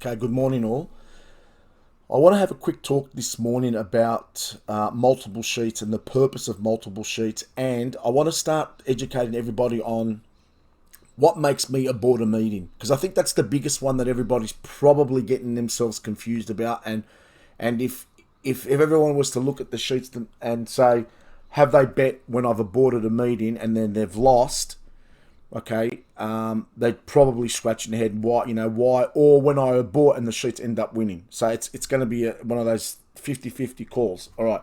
Okay, good morning all. I want to have a quick talk this morning about multiple sheets and the purpose of multiple sheets, and I want to start educating everybody on what makes me abort a meeting, because I think that's the biggest one that everybody's probably getting themselves confused about. And if everyone was to look at the sheets and say, have they bet when I've aborted a meeting and then they've lost? Okay, they'd probably scratch their head why, or when I abort and the sheets end up winning. So it's going to be one of those 50-50 calls. All right.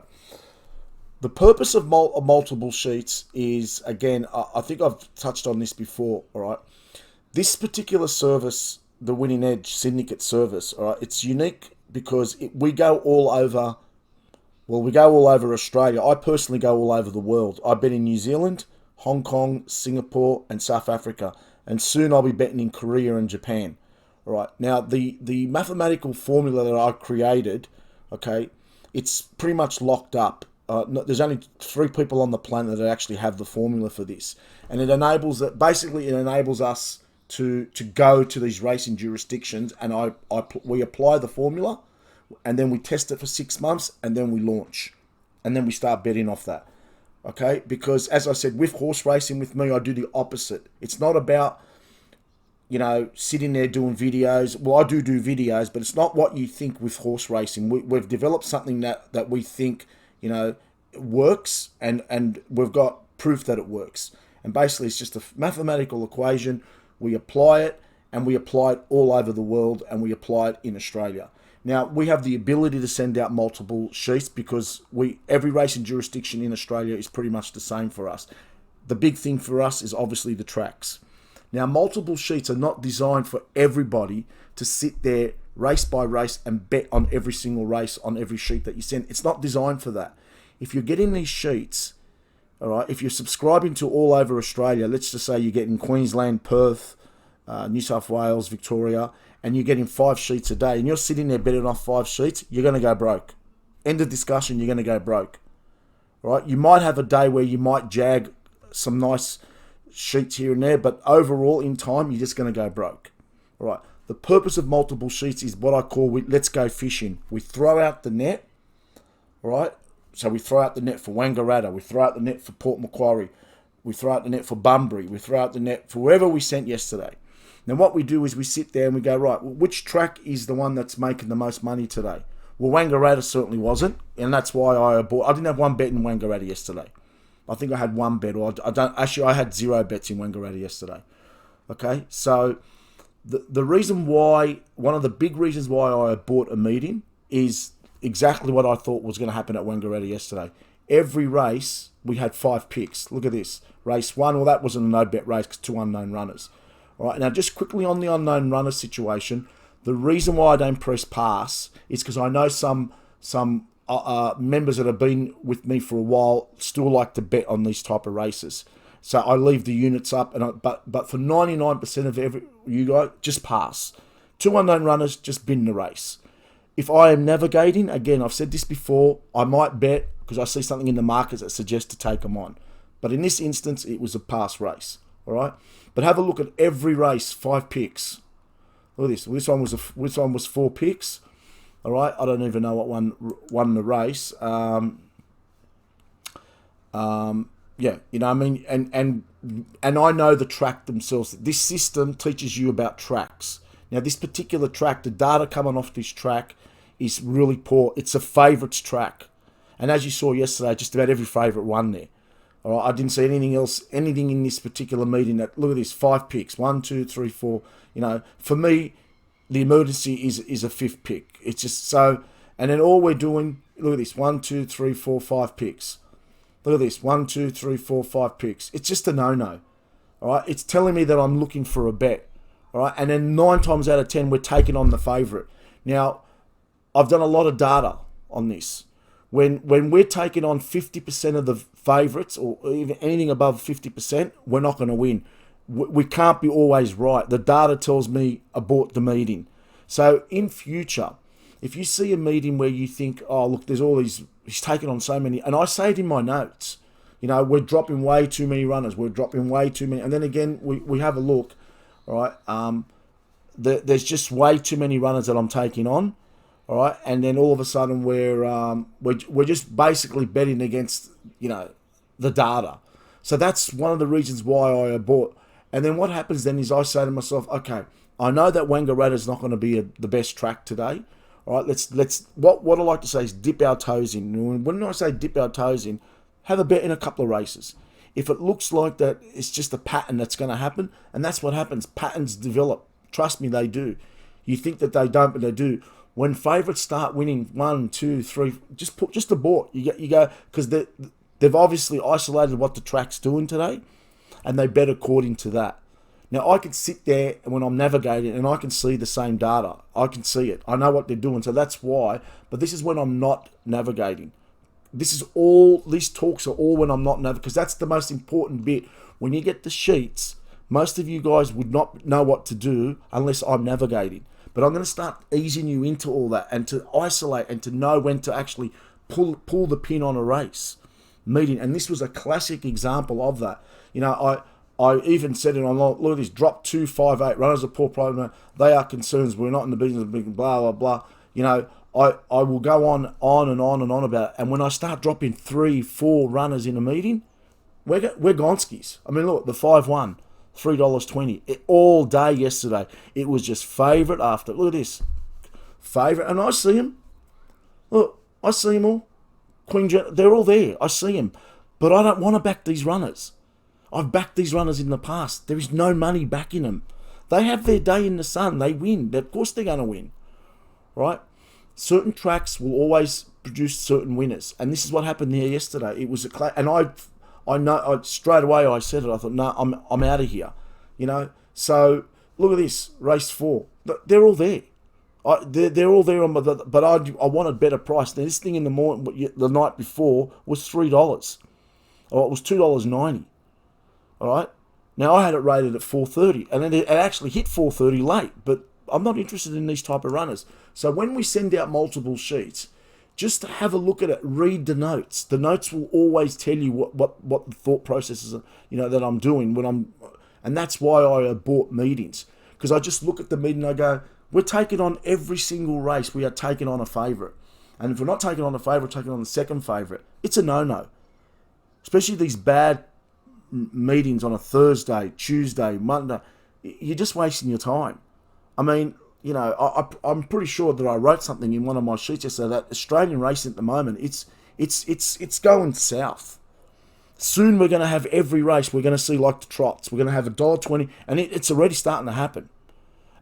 The purpose of multiple sheets is, again, I think I've touched on this before. All right. This particular service, the Winning Edge Syndicate service, all right, it's unique because we go all over. Well, we go all over Australia. I personally go all over the world. I bet in New Zealand, Hong Kong, Singapore, and South Africa. And soon I'll be betting in Korea and Japan. All right. Now, the mathematical formula that I created, okay, it's pretty much locked up. There's only 3 people on the planet that actually have the formula for this. And it enables that. Basically, it enables us to go to these racing jurisdictions, and we apply the formula, and then we test it for 6 months, and then we launch. And then we start betting off that. Okay, because as I said, with horse racing, with me, I do the opposite. It's not about, sitting there doing videos. Well, I do videos, but it's not what you think with horse racing. We've developed something that we think, works, and we've got proof that it works. And basically, it's just a mathematical equation. We apply it, and we apply it all over the world, and we apply it in Australia. Now, we have the ability to send out multiple sheets because every racing jurisdiction in Australia is pretty much the same for us. The big thing for us is obviously the tracks. Now, multiple sheets are not designed for everybody to sit there race by race and bet on every single race on every sheet that you send. It's not designed for that. If you're getting these sheets, all right, if you're subscribing to all over Australia, let's just say you're getting Queensland, Perth, New South Wales, Victoria, and you're getting 5 sheets a day, and you're sitting there betting off 5 sheets, you're going to go broke. End of discussion, you're going to go broke. Right? You might have a day where you might jag some nice sheets here and there, but overall, in time, you're just going to go broke. All right? The purpose of multiple sheets is what I call let's go fishing. We throw out the net, all right? So we throw out the net for Wangaratta, we throw out the net for Port Macquarie, we throw out the net for Bunbury, we throw out the net for wherever we sent yesterday. Now, what we do is we sit there and we go, right, which track is the one that's making the most money today? Well, Wangaratta certainly wasn't, and that's why I didn't have one bet in Wangaratta yesterday. I think I had one bet, or I had 0 bets in Wangaratta yesterday. Okay, so the reason why, one of the big reasons why I bought a meeting is exactly what I thought was going to happen at Wangaratta yesterday. Every race, we had 5 picks. Look at this. Race 1, well, that wasn't a no-bet race because 2 unknown runners. All right, now just quickly on the unknown runner situation, the reason why I don't press pass is because I know some members that have been with me for a while still like to bet on these type of races. So I leave the units up, but for 99% of you guys, just pass. 2 unknown runners, just bin the race. If I am navigating, again, I've said this before, I might bet because I see something in the markets that suggests to take them on. But in this instance, it was a pass race. All right, but have a look at every race, 5 picks. Look at this. This one was 4 picks. All right, I don't even know what won the race. Yeah, you know what I mean. And I know the track themselves. This system teaches you about tracks. Now, this particular track, the data coming off this track is really poor. It's a favourites track, and as you saw yesterday, just about every favourite won there. All right, I didn't see anything in this particular meeting that, look at this, 5 picks, 1, 2, 3, 4. For me, the emergency is a 5th pick. It's just so, and then all we're doing, look at this, 1, 2, 3, 4, 5 picks. Look at this, 1, 2, 3, 4, 5 picks. It's just a no-no. All right, it's telling me that I'm looking for a bet. All right, and then 9 times out of 10, we're taking on the favourite. Now, I've done a lot of data on this. When we're taking on 50% of the favourites, or even anything above 50%, we're not going to win. We can't be always right. The data tells me abort the meeting. So in future, if you see a meeting where you think, oh, look, there's all these, he's taken on so many, and I say it in my notes, we're dropping way too many runners. We're dropping way too many. And then again, we have a look, all right? there's just way too many runners that I'm taking on. All right, and then all of a sudden we're just basically betting against the data. So that's one of the reasons why I bought. And then what happens then is I say to myself, okay, I know that Wangaratta is not going to be the best track today. All right, let's what I like to say is dip our toes in. And when I say dip our toes in, have a bet in a couple of races. If it looks like that it's just a pattern that's going to happen, and that's what happens. Patterns develop. Trust me, they do. You think that they don't, but they do. When favourites start winning 1, 2, 3, just abort. You go because they've obviously isolated what the track's doing today, and they bet according to that. Now I can sit there when I'm navigating and I can see the same data. I can see it. I know what they're doing, so that's why. But this is when I'm not navigating. These talks are all when I'm not navigating, because that's the most important bit. When you get the sheets, most of you guys would not know what to do unless I'm navigating. But I'm going to start easing you into all that and to isolate and to know when to actually pull the pin on a race meeting. And this was a classic example of that. I even said it on, look at this, drop 258 runners of poor problem. They are concerns. We're not in the business of big blah, blah, blah. I will go on and on and on about it. And when I start dropping 3, 4 runners in a meeting, we're gonskis. I mean, look, the 5-1. $3.20 all day yesterday. It was just favourite after. Look at this. Favourite. And I see them. Look, I see them all. They're all there. I see them. But I don't want to back these runners. I've backed these runners in the past. There is no money backing them. They have their day in the sun. They win. Of course they're going to win. Right? Certain tracks will always produce certain winners. And this is what happened there yesterday. It was and I know straight away I said it. I thought, no, I'm out of here, So look at this, race 4. They're all there. They're all there but I wanted better price. Now this thing in the morning, the night before, was $3, or it was $2.90. All right. Now I had it rated at 4.30, and then it actually hit 4.30 late. But I'm not interested in these type of runners. So when we send out multiple sheets, just have a look at it. Read the notes. The notes will always tell you what the thought processes are, that I'm doing and that's why I abort meetings, because I just look at the meeting and I go, we're taking on every single race. We are taking on a favourite, and if we're not taking on a favourite, taking on the second favourite, it's a no-no. Especially these bad meetings on a Thursday, Tuesday, Monday. You're just wasting your time. I mean, I'm pretty sure that I wrote something in one of my sheets yesterday that Australian racing at the moment, it's going south. Soon we're going to have every race. We're going to see like the trots. We're going to have $1.20, and it's already starting to happen.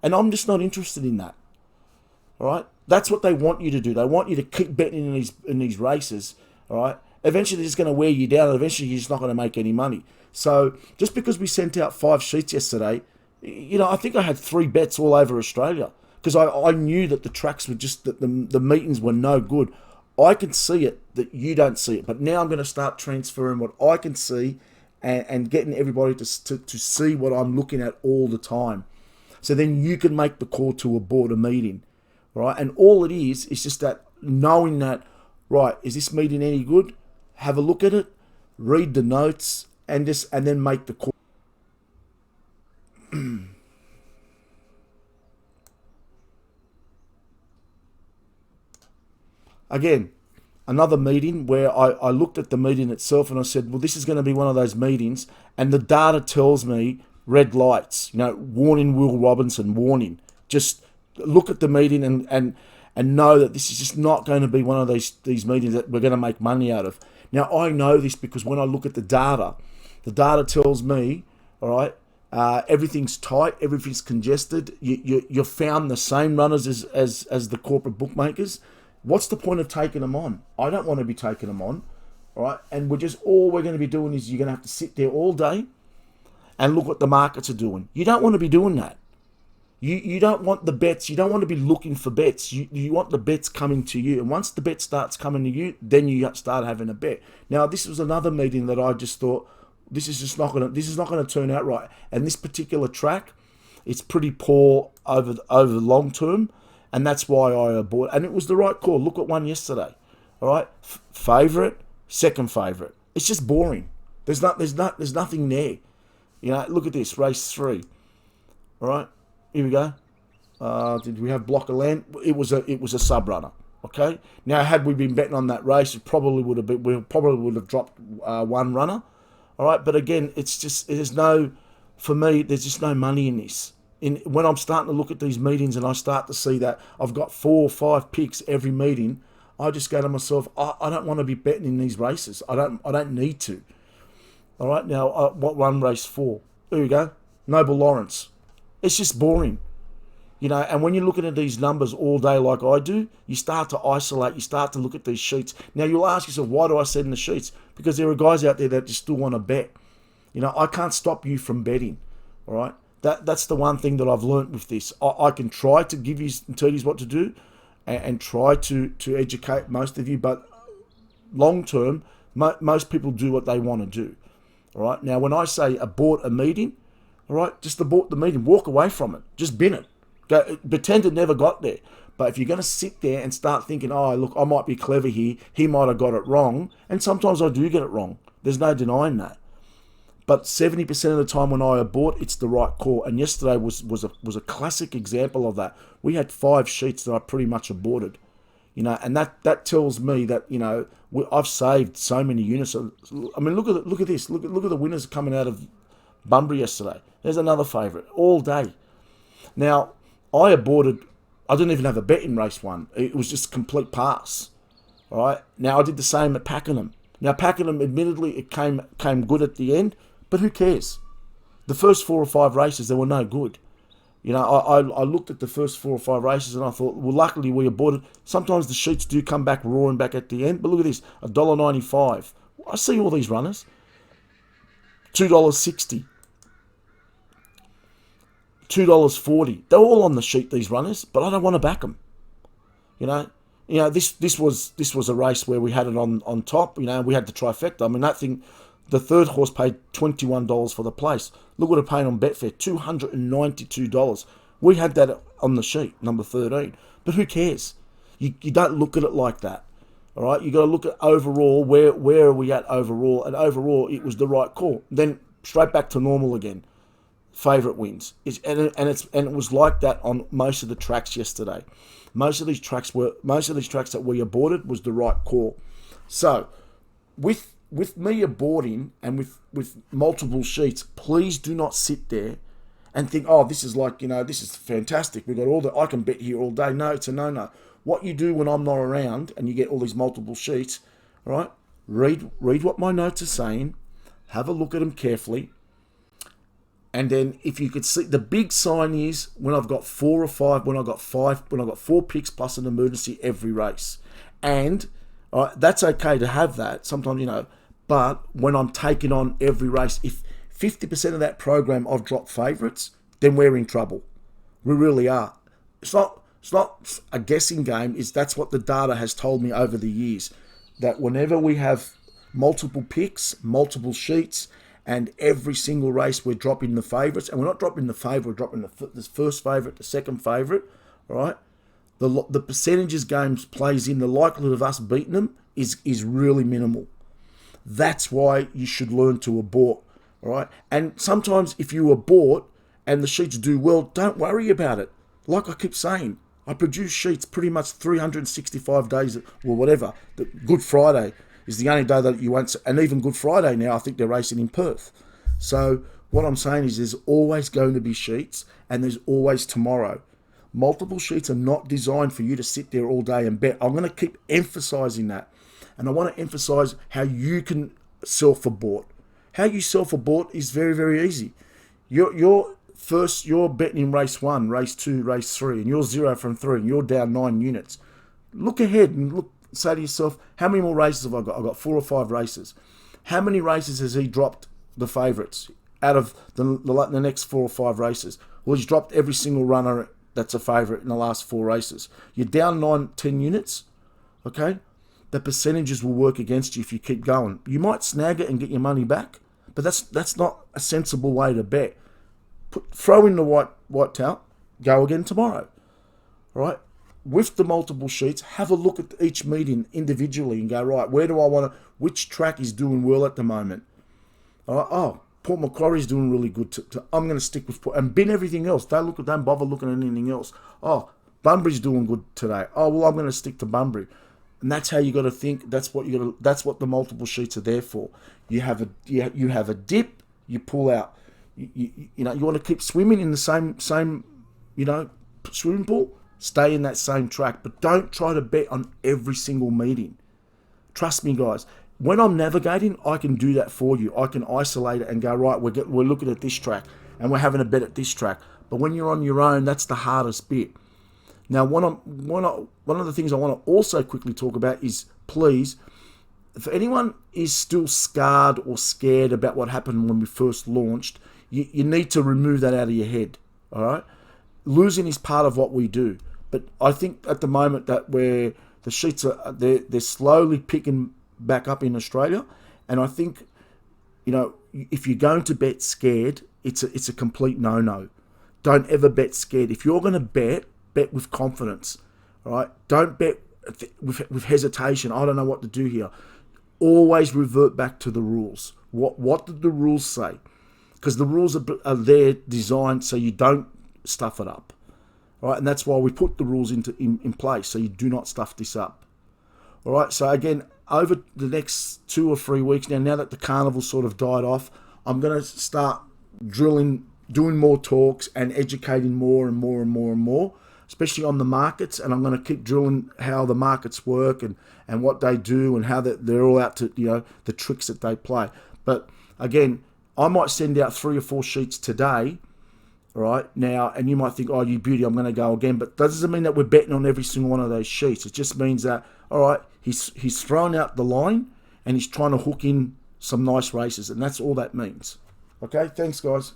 And I'm just not interested in that. All right, that's what they want you to do. They want you to keep betting in these races. All right, eventually it's going to wear you down, and eventually you're just not going to make any money. So just because we sent out 5 sheets yesterday, I think I had 3 bets all over Australia, because I knew that the tracks were just, that the meetings were no good. I can see it, that you don't see it. But now I'm going to start transferring what I can see and getting everybody to see what I'm looking at all the time. So then you can make the call to abort a meeting, right? And all it is just that knowing that, right, is this meeting any good? Have a look at it, read the notes, and then make the call. Again, another meeting where I looked at the meeting itself and I said, well, this is going to be one of those meetings, and the data tells me red lights, warning Will Robinson, warning. Just look at the meeting and know that this is just not going to be one of these meetings that we're going to make money out of. Now, I know this because when I look at the data tells me, all right, everything's tight, everything's congested. You found the same runners as the corporate bookmakers. What's the point of taking them on? I don't want to be taking them on, all right? And all we're going to be doing is you're going to have to sit there all day and look what the markets are doing. You don't want to be doing that. You don't want the bets. You don't want to be looking for bets. You want the bets coming to you. And once the bet starts coming to you, then you start having a bet. Now, this was another meeting that I just thought, this is not going to turn out right. And this particular track, it's pretty poor over the long term, and that's why I abort. And it was the right call. Look at one yesterday. All right, favourite, second favourite. It's just boring. There's nothing there. Look at this, race 3. All right, here we go. Did we have Block of Land? It was a sub runner. Okay. Now, had we been betting on that race, it probably would have been. We probably would have dropped one runner. All right. But again, it's just there's no. For me, there's just no money in this. When I'm starting to look at these meetings and I start to see that I've got 4 or 5 picks every meeting, I just go to myself, I don't want to be betting in these races. I don't need to. All right. Now, what run race 4? There we go. Noble Lawrence. It's just boring. And when you're looking at these numbers all day like I do, you start to isolate, you start to look at these sheets. Now, you'll ask yourself, why do I send the sheets? Because there are guys out there that just still want to bet. I can't stop you from betting, all right? That's the one thing that I've learned with this. I can try to give you and tell you what to do and try to educate most of you, but long term, most people do what they want to do, all right? Now, when I say abort a meeting, all right, just abort the meeting, walk away from it, just bin it. Pretend it never got there. But if you're going to sit there and start thinking, oh, look, I might be clever here, he might have got it wrong, and sometimes I do get it wrong. There's no denying that. But 70% of the time when I abort, it's the right call. And yesterday was a classic example of that. We had 5 sheets that I pretty much aborted. And that tells me that, I've saved so many units. I mean, look at this. Look at the winners coming out of Bunbury yesterday. There's another favourite all day. Now, I aborted. I didn't even have a bet in race 1. It was just a complete pass. All right. Now, I did the same at Pakenham. Now, Pakenham, admittedly, it came good at the end, but who cares? The first 4 or 5 races, they were no good. I looked at the first 4 or 5 races and I thought, well, luckily we aborted. Sometimes the sheets do come back roaring back at the end, but look at this, $1.95. I see all these runners. $2.60. $2.40. They're all on the sheet, these runners, but I don't want to back them. This was a race where we had it on top. We had the trifecta. I mean, that thing, the third horse paid $21 for the place. Look what it paid on Betfair, $292. We had that on the sheet, number 13. But who cares? You don't look at it like that. All right, you got to look at overall. Where are we at overall? And overall, it was the right call. Then straight back to normal again. Favourite wins. And it was like that on most of the tracks yesterday. Most of these tracks that we aborted was the right call. So, with me aborting and with multiple sheets, please do not sit there and think, oh, this is like, this is fantastic. We got all I can bet here all day. No, it's a no. What you do when I'm not around and you get all these multiple sheets, all right? Read what my notes are saying. Have a look at them carefully. And then if you could see, the big sign is when I've got 4 or 5, when I've got 4 picks plus an emergency every race. And that's okay to have that sometimes, but when I'm taking on every race, if 50% of that program I've dropped favourites, then we're in trouble. We really are. It's not a guessing game. That's what the data has told me over the years, that whenever we have multiple picks, multiple sheets, and every single race we're dropping the favourites, and we're not dropping the favourite, we're dropping the first favourite, the second favourite, all right? The percentages games plays in, the likelihood of us beating them is really minimal. That's why you should learn to abort, all right? And sometimes if you abort and the sheets do well, don't worry about it. Like I keep saying, I produce sheets pretty much 365 days, or whatever. The Good Friday is the only day that you won't, and even Good Friday now, I think they're racing in Perth. So what I'm saying is there's always going to be sheets, and there's always tomorrow. Multiple sheets are not designed for you to sit there all day and bet. I'm going to keep emphasizing that. And I want to emphasize how you can self-abort. How you self-abort is very, very easy. You're betting in race 1, race 2, race 3, and you're 0 from 3, and you're down 9 units. Look ahead and say to yourself, how many more races have I got? I've got 4 or 5 races. How many races has he dropped the favourites out of the next 4 or 5 races? Well, he's dropped every single runner that's a favourite in the last 4 races. You're down 9, 10 units, okay? The percentages will work against you if you keep going. You might snag it and get your money back, but that's not a sensible way to bet. Throw in the white towel, go again tomorrow, all right? With the multiple sheets, have a look at each meeting individually and go, right, where do I want to, which track is doing well at the moment? All right, Port Macquarie's doing really good. I'm going to stick with Port and bin everything else. Don't bother looking at anything else. Oh, Bunbury's doing good today. Oh well, I'm going to stick to Bunbury, and that's how you got to think. That's what you got to. That's what the multiple sheets are there for. You have a dip. You pull out. You want to keep swimming in the same swimming pool. Stay in that same track, but don't try to bet on every single meeting. Trust me, guys. When I'm navigating, I can do that for you. I can isolate it and go, right, we're looking at this track and we're having a bet at this track. But when you're on your own, that's the hardest bit. Now, one of the things I want to also quickly talk about is, please, if anyone is still scarred or scared about what happened when we first launched, you need to remove that out of your head, all right? Losing is part of what we do. But I think at the moment that where the sheets are, they're slowly picking back up in Australia, and I think, if you're going to bet scared, it's a complete no. Don't ever bet scared. If you're going to bet with confidence. All right, don't bet with hesitation. I don't know what to do here. Always revert back to the rules. What did the rules say? Because the rules are there designed so you don't stuff it up. All right, and that's why we put the rules in place so you do not stuff this up. All right, so again, over the next 2 or 3 weeks now that the carnival sort of died off, I'm going to start doing more talks and educating more and more, especially on the markets. And I'm going to keep drilling how the markets work and what they do and how they're all out to, the tricks that they play. But again, I might send out 3 or 4 sheets today, all right, now, and you might think, oh, you beauty, I'm going to go again. But that doesn't mean that we're betting on every single one of those sheets. It just means that, all right, he's thrown out the line and he's trying to hook in some nice races, and that's all that means. Okay, thanks, guys.